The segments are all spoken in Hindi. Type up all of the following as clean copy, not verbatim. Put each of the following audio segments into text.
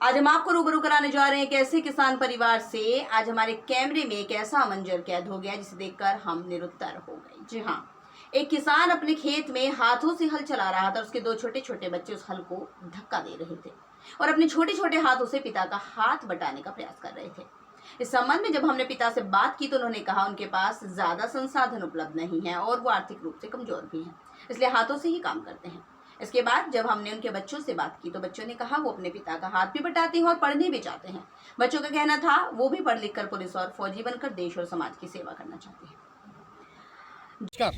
आज हम आपको रूबरू कराने जा रहे हैं एक ऐसे किसान परिवार से। आज हमारे कैमरे में एक ऐसा मंजर कैद हो गया जिसे देखकर हम निरुत्तर हो गए। जी हाँ, एक किसान अपने खेत में हाथों से हल चला रहा था। उसके दो छोटे छोटे बच्चे उस हल को धक्का दे रहे थे और अपने छोटे छोटे हाथों से पिता का हाथ बटाने का प्रयास कर रहे थे। इस संबंध में जब हमने पिता से बात की तो उन्होंने कहा उनके पास ज्यादा संसाधन उपलब्ध नहीं है और वो आर्थिक रूप से कमजोर भी हैं, इसलिए हाथों से ही काम करते हैं। इसके बाद जब हमने उनके बच्चों से बात की तो बच्चों ने कहा वो अपने पिता का हाथ भी बटाते हैं और पढ़ने भी चाहते हैं। बच्चों का कहना था वो भी पढ़ लिख कर पुलिस और फौजी बनकर देश और समाज की सेवा करना चाहते हैं।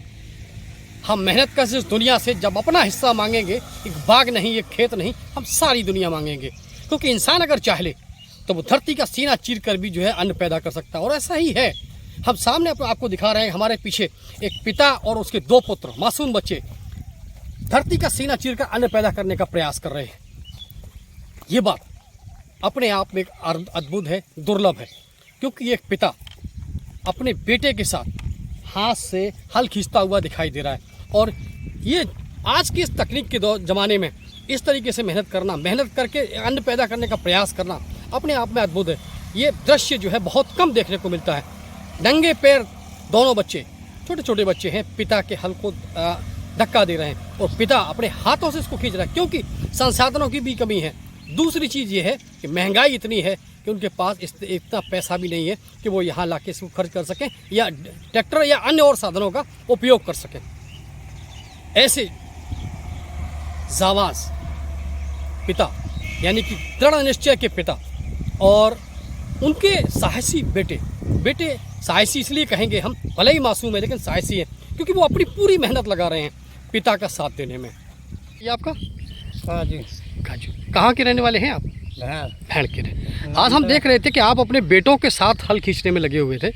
हम मेहनत कर इस दुनिया से जब अपना हिस्सा मांगेंगे, एक बाग नहीं, एक खेत नहीं, हम सारी दुनिया मांगेंगे। क्योंकि इंसान अगर चाहे तो वो धरती का सीना चीर कर भी जो है अन्न पैदा कर सकता है। और ऐसा ही है, हम सामने आपको दिखा रहे हैं। हमारे पीछे एक पिता और उसके दो पुत्र, मासूम बच्चे, धरती का सीना चीर कर अन्न पैदा करने का प्रयास कर रहे हैं। ये बात अपने आप में एक अद्भुत है, दुर्लभ है। क्योंकि एक पिता अपने बेटे के साथ हाथ से हल खींचता हुआ दिखाई दे रहा है। और ये आज की इस तकनीक के ज़माने में इस तरीके से मेहनत करना, मेहनत करके अन्न पैदा करने का प्रयास करना अपने आप में अद्भुत है। ये दृश्य जो है बहुत कम देखने को मिलता है। नंगे पैर दोनों बच्चे, छोटे छोटे बच्चे हैं, पिता के हल को धक्का दे रहे हैं और पिता अपने हाथों से इसको खींच रहा है। क्योंकि संसाधनों की भी कमी है। दूसरी चीज़ ये है कि महंगाई इतनी है कि उनके पास इतना पैसा भी नहीं है कि वो यहाँ लाके इसको खर्च कर सकें या ट्रैक्टर या अन्य और साधनों का उपयोग कर सकें। ऐसे जाबाज पिता, यानी कि दृढ़ निश्चय के पिता और उनके साहसी बेटे साहसी इसलिए कहेंगे हम, भले ही मासूम है लेकिन साहसी है, क्योंकि वो अपनी पूरी मेहनत लगा रहे हैं पिता का साथ देने में। ये आपका काजू कहाँ के रहने वाले हैं आप? भैड़ के रहे। आज हम देख रहे थे कि आप अपने बेटों के साथ हल खींचने में लगे हुए थे।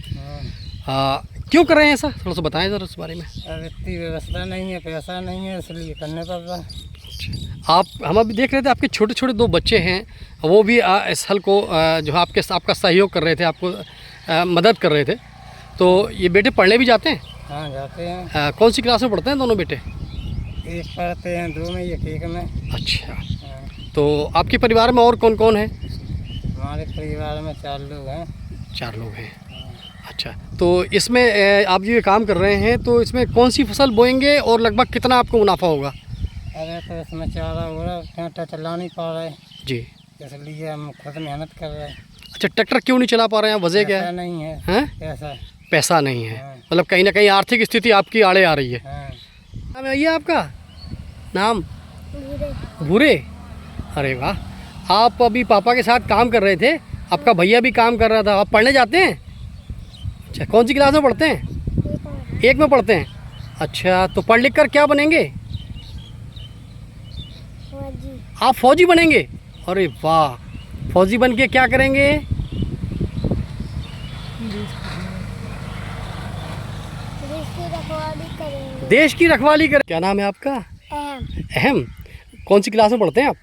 क्यों कर रहे हैं ऐसा, थोड़ा सा बताएं ज़रा इस बारे में। इतनी व्यवस्था नहीं है, पैसा नहीं है, इसलिए करने पड़ रहा है। आप हम अभी देख रहे थे आपके छोटे छोटे दो बच्चे हैं, वो भी इस हल को जो है आपका सहयोग कर रहे थे, आपको मदद कर रहे थे। तो ये बेटे पढ़ने भी जाते हैं? हाँ, जाते हैं। कौन सी क्लास में पढ़ते हैं दोनों बेटे? एक पढ़ते हैं, दो में, एक में। अच्छा, हाँ। तो आपके परिवार में और कौन कौन है? हमारे परिवार में 4 लोग हैं। 4 लोग हैं। अच्छा, तो इसमें आप जो ये काम कर रहे हैं तो इसमें कौन सी फसल बोएंगे और लगभग कितना आपको मुनाफा होगा? अरे तो इसमें चारा हो रहा, ट्रैक्टर चला नहीं पा रहे जी, इसलिए हम खुद मेहनत कर रहे हैं। अच्छा, ट्रैक्टर क्यों नहीं चला पा रहे हैं, वजह क्या है? नहीं है। हैं? पैसा नहीं है। हाँ। मतलब कहीं ना कहीं आर्थिक स्थिति आपकी आड़े आ रही है। हाँ। नाम है ये आपका? नाम भूरे। अरे वाह, आप अभी पापा के साथ काम कर रहे थे, आपका भैया भी काम कर रहा था। आप पढ़ने जाते हैं? अच्छा, कौन सी क्लास में पढ़ते हैं? 1 में पढ़ते हैं। अच्छा, तो पढ़ लिख कर क्या बनेंगे? आप फौजी बनेंगे? अरे वाह, फौजी बन के क्या करेंगे? देश की रखवाली करें। क्या नाम है आपका? अहम। कौन सी क्लास में पढ़ते हैं आप?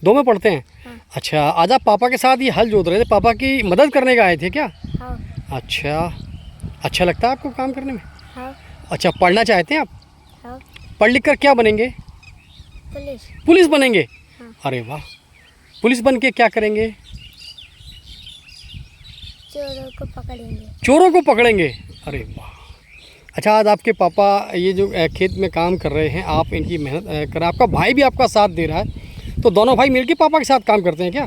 2 में पढ़ते हैं। हाँ। अच्छा, आज आप पापा के साथ ये हल जोत रहे थे, पापा की मदद करने का आए थे क्या? हाँ। अच्छा, अच्छा लगता है आपको काम करने में? हाँ। अच्छा, पढ़ना चाहते हैं आप? हाँ। पढ़ लिख कर क्या बनेंगे? पुलिस बनेंगे? हाँ। अरे वाह, पुलिस बन के क्या करेंगे? चोरों को पकड़ेंगे। चोरों को पकड़ेंगे? अरे वाह। अच्छा, आज आपके पापा ये जो खेत में काम कर रहे हैं, आप इनकी मेहनत कर, आपका भाई भी आपका साथ दे रहा है, तो दोनों भाई मिलके पापा के साथ काम करते हैं क्या?